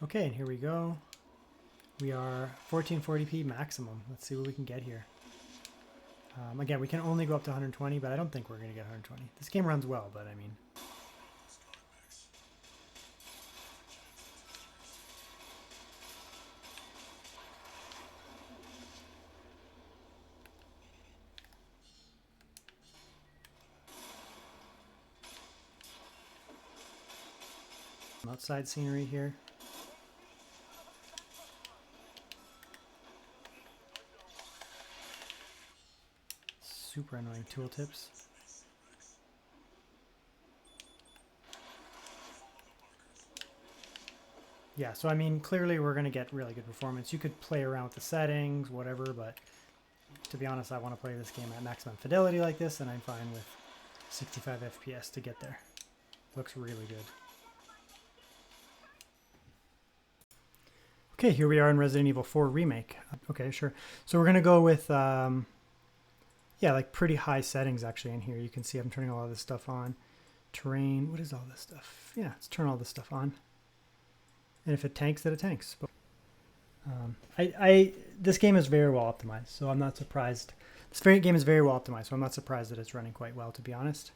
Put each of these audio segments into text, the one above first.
Okay, and here we go. We are 1440p maximum. Let's see what we can get here. Again, we can only go up to 120, but I don't think we're going to get 120. This game runs well, but I mean... outside scenery here. Super annoying tooltips. Yeah, so I mean, clearly we're going to get really good performance. You could play around with the settings, whatever, but to be honest, I want to play this game at maximum fidelity like this, and I'm fine with 65 FPS to get there. Looks really good. Okay, here we are in Resident Evil 4 Remake. Okay, sure. So we're going to go with, yeah, like pretty high settings actually in here. You can see I'm turning all of this stuff on. Terrain, what is all this stuff? Yeah, let's turn all this stuff on. And if it tanks, then it tanks. This game is very well optimized, so I'm not surprised. This game is very well optimized, so I'm not surprised that it's running quite well, to be honest.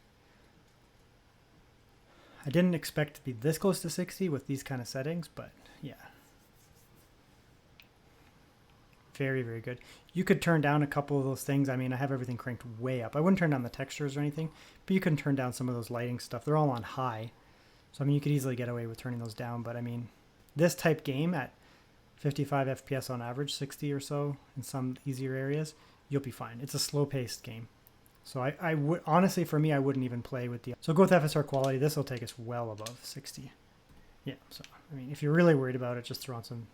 I didn't expect to be this close to 60 with these kind of settings, but yeah. Very, very good. You could turn down a couple of those things. I mean, I have everything cranked way up. I wouldn't turn down the textures or anything, but you can turn down some of those lighting stuff. They're all on high. So, I mean, you could easily get away with turning those down, but I mean, this type game at 55 FPS on average, 60 or so in some easier areas, you'll be fine. It's a slow-paced game. So I would, honestly, for me, I wouldn't even play with the... So go with FSR quality. This will take us well above 60. Yeah, so, I mean, if you're really worried about it, just throw on some...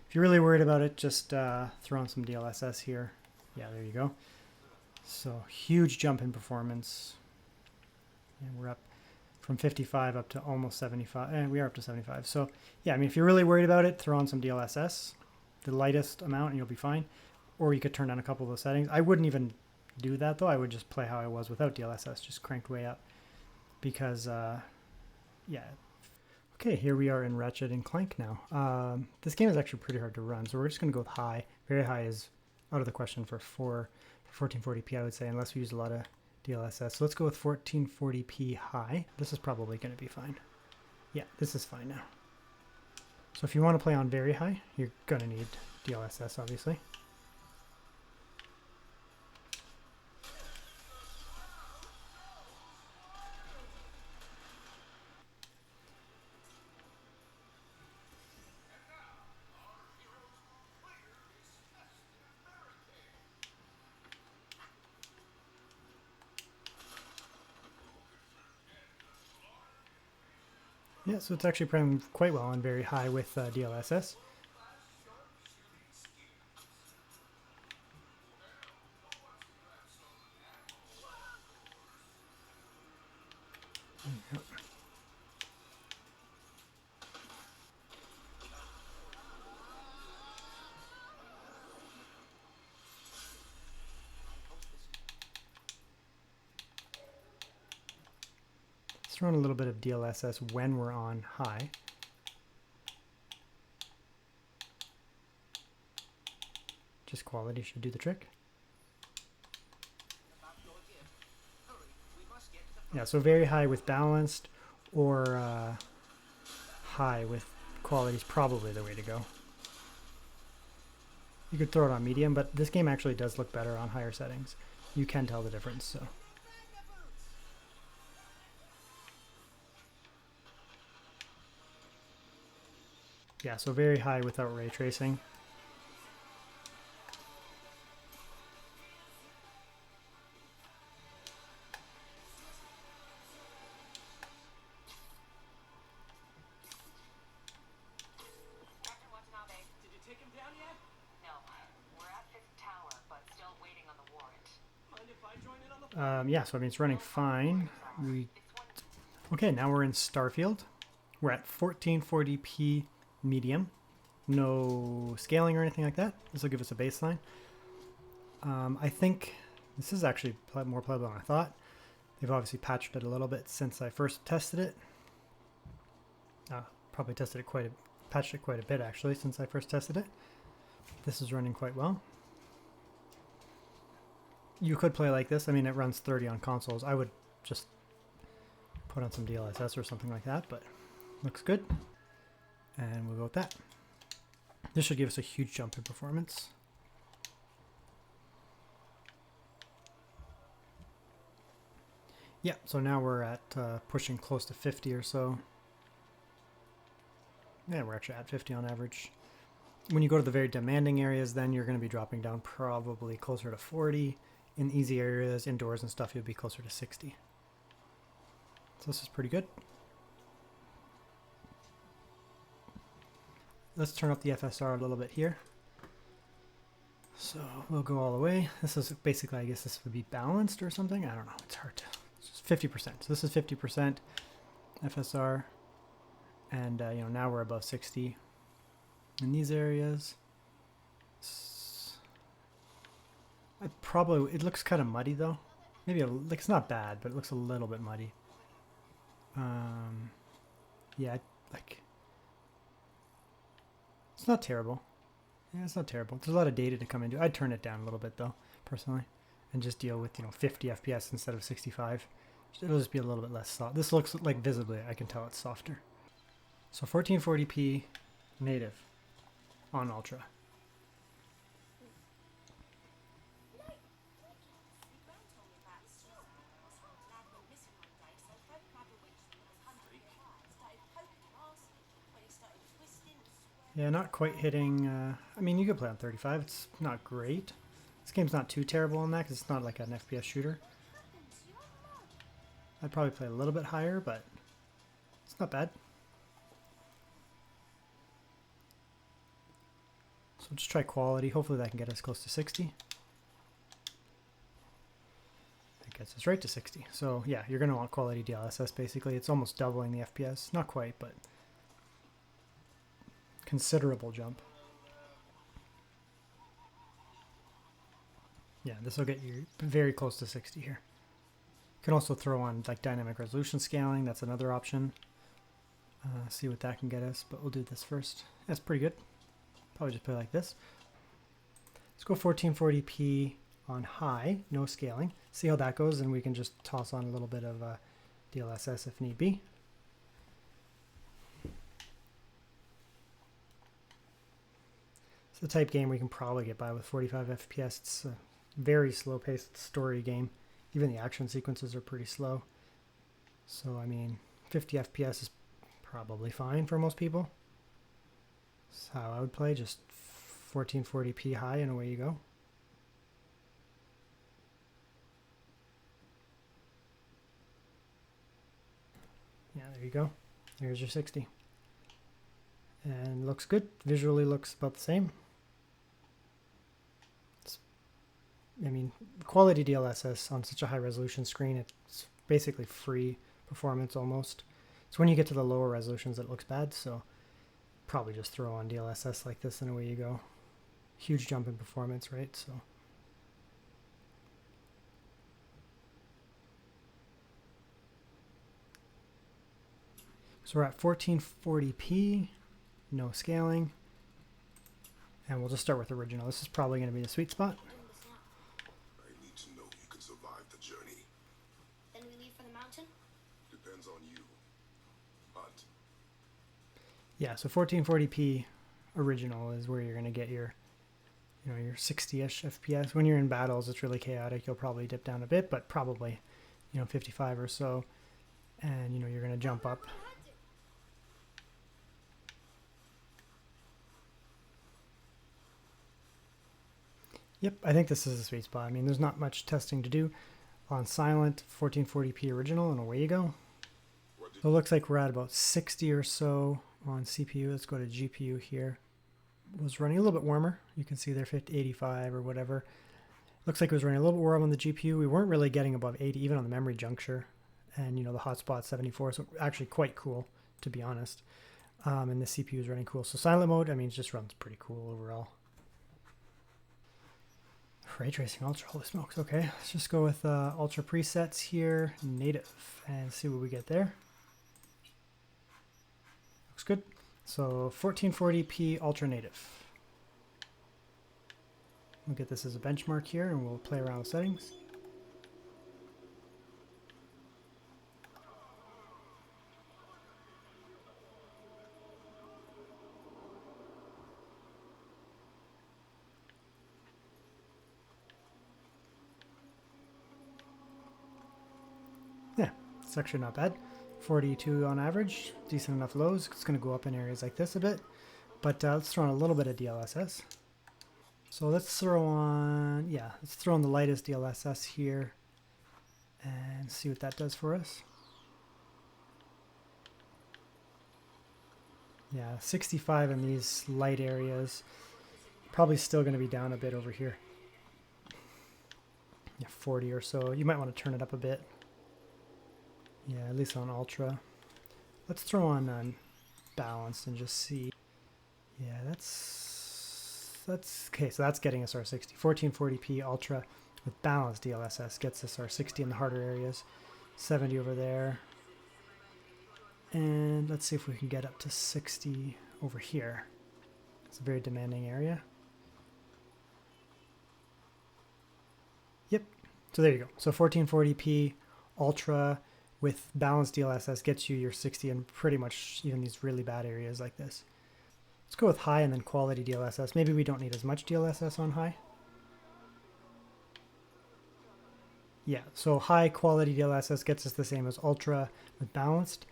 If you're really worried about it, just throw on some DLSS here. Yeah, there you go. So huge jump in performance. And we're up from 55 up to almost 75. And we are up to 75. So yeah, I mean, if you're really worried about it, throw on some DLSS, the lightest amount, and you'll be fine. Or you could turn down a couple of those settings. I wouldn't even do that though. I would just play how I was without DLSS, just cranked way up. Because, yeah. Okay, here we are in Ratchet and Clank now. This game is actually pretty hard to run, so we're just going to go with high. Very high is out of the question for 1440p, I would say, unless we use a lot of DLSS. So let's go with 1440p high. This is probably going to be fine. Yeah, this is fine now. So if you want to play on very high, you're going to need DLSS, obviously. Yeah, so it's actually playing quite well on very high with DLSS. Let's run a little bit of DLSS when we're on high. Just quality should do the trick. Yeah, so very high with balanced or high with quality is probably the way to go. You could throw it on medium, but this game actually does look better on higher settings. You can tell the difference, so. Yeah, so very high without ray tracing. Did you take him down yet? No. We're at this tower, but still waiting on the warrant. Mind if I join in on the Yeah, so I mean, it's running fine. Okay, now we're in Starfield. We're at 1440p medium. No scaling or anything like that. This will give us a baseline. I think this is actually more playable than I thought. They've obviously patched it a little bit since I first tested it. Probably tested it patched it quite a bit actually since I first tested it. This is running quite well. You could play like this. I mean, it runs 30 on consoles. I would just put on some DLSS or something like that, but looks good. And we'll go with that. This should give us a huge jump in performance. Yeah, so now we're at pushing close to 50 or so. Yeah, we're actually at 50 on average. When you go to the very demanding areas, then you're going to be dropping down probably closer to 40. In easy areas, indoors and stuff, you'll be closer to 60. So this is pretty good. Let's turn up the FSR a little bit here. So we'll go all the way. This is basically, I guess this would be balanced or something. I don't know. It's hard to. It's just 50%. So this is 50% FSR. And, you know, now we're above 60 in these areas. It looks kind of muddy though. Maybe like it's not bad, but it looks a little bit muddy. Yeah, like it's not terrible. Yeah, it's not terrible. There's a lot of data to come into. I'd turn it down a little bit though, personally, and just deal with 50 FPS instead of 65. It'll just be a little bit less soft. This looks like visibly, I can tell it's softer. So 1440p native on Ultra. Yeah, not quite hitting, I mean, you could play on 35, it's not great. This game's not too terrible on that because it's not like an FPS shooter. I'd probably play a little bit higher, but it's not bad. So just try quality, hopefully that can get us close to 60. That gets us right to 60. So yeah, you're going to want quality DLSS basically. It's almost doubling the FPS, not quite, but considerable jump. Yeah, this will get you very close to 60 here. You can also throw on like dynamic resolution scaling. That's another option. See what that can get us, but we'll do this first. That's pretty good. Probably just play like this. Let's go 1440p on high, no scaling. See how that goes, and we can just toss on a little bit of DLSS if need be. It's the type game we can probably get by with 45 FPS. It's a very slow-paced story game. Even the action sequences are pretty slow. So, I mean, 50 FPS is probably fine for most people. That's how I would play, just 1440p high and away you go. Yeah, there you go. There's your 60. And looks good. Visually looks about the same. I mean, quality DLSS on such a high resolution screen, it's basically free performance almost. It's when you get to the lower resolutions that it looks bad, so probably just throw on DLSS like this and away you go. Huge jump in performance, right? So we're at 1440p, no scaling, and we'll just start with original. This is probably going to be the sweet spot. Yeah, so 1440p original is where you're going to get your, your 60-ish FPS. When you're in battles, it's really chaotic. You'll probably dip down a bit, but probably, 55 or so. And, you're going to jump up. Yep, I think this is a sweet spot. I mean, there's not much testing to do. On silent, 1440p original, and away you go. So it looks like we're at about 60 or so on CPU. Let's go to GPU here. It was running a little bit warmer. You can see there 85 or whatever. Looks like it was running a little bit warm on the GPU. We weren't really getting above 80 even on the memory juncture. And the hotspot 74, so actually quite cool, to be honest. And the CPU is running cool. So silent mode, I mean, it just runs pretty cool overall. Ray tracing ultra, holy smokes. Okay, let's just go with ultra presets here, native, and see what we get there. Looks good. So 1440p ultra native. We'll get this as a benchmark here and we'll play around with settings. Yeah, it's actually not bad. 42 on average, decent enough lows. It's going to go up in areas like this a bit. But let's throw on a little bit of DLSS. So let's throw on, let's throw on the lightest DLSS here and see what that does for us. Yeah, 65 in these light areas. Probably still going to be down a bit over here. Yeah, 40 or so. You might want to turn it up a bit. Yeah, at least on ultra. Let's throw on balanced and just see. Yeah, that's okay. So that's getting us our 60. 1440p ultra with balanced DLSS gets us our 60 in the harder areas. 70 over there. And let's see if we can get up to 60 over here. It's a very demanding area. Yep. So there you go. So 1440p ultra with balanced DLSS gets you your 60 in pretty much even these really bad areas like this. Let's go with high and then quality DLSS. Maybe we don't need as much DLSS on high. Yeah, so high quality DLSS gets us the same as ultra with balanced.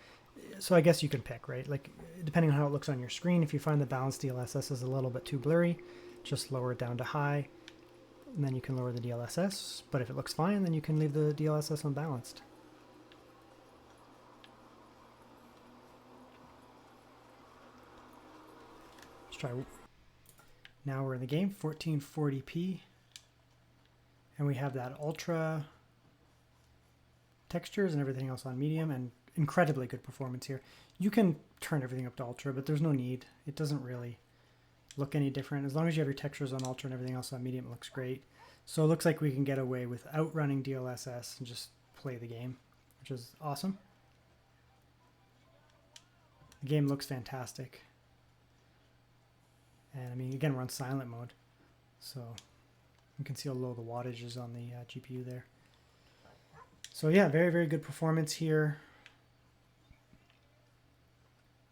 So I guess you can pick, right? Like depending on how it looks on your screen, if you find the balanced DLSS is a little bit too blurry, just lower it down to high. And then you can lower the DLSS. But if it looks fine, then you can leave the DLSS unbalanced. Let's try. Now we're in the game, 1440p. And we have that ultra textures and everything else on medium and incredibly good performance here. You can turn everything up to ultra, but there's no need. It doesn't really look any different. As long as you have your textures on ultra and everything else on medium, it looks great. So it looks like we can get away without running DLSS and just play the game, which is awesome. The game looks fantastic. And I mean, again, we're on silent mode. So you can see how low the wattage is on the GPU there. So yeah, very, very good performance here.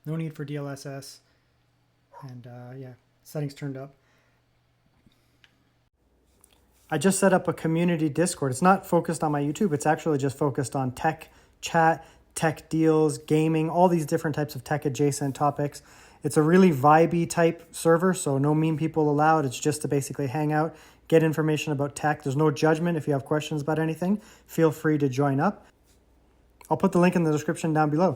No need for DLSS. And yeah, settings turned up. I just set up a community Discord. It's not focused on my YouTube. It's actually just focused on tech chat, tech deals, gaming, all these different types of tech adjacent topics. It's a really vibey type server, so no mean people allowed. It's just to basically hang out, get information about tech. There's no judgment. If you have questions about anything, feel free to join up. I'll put the link in the description down below.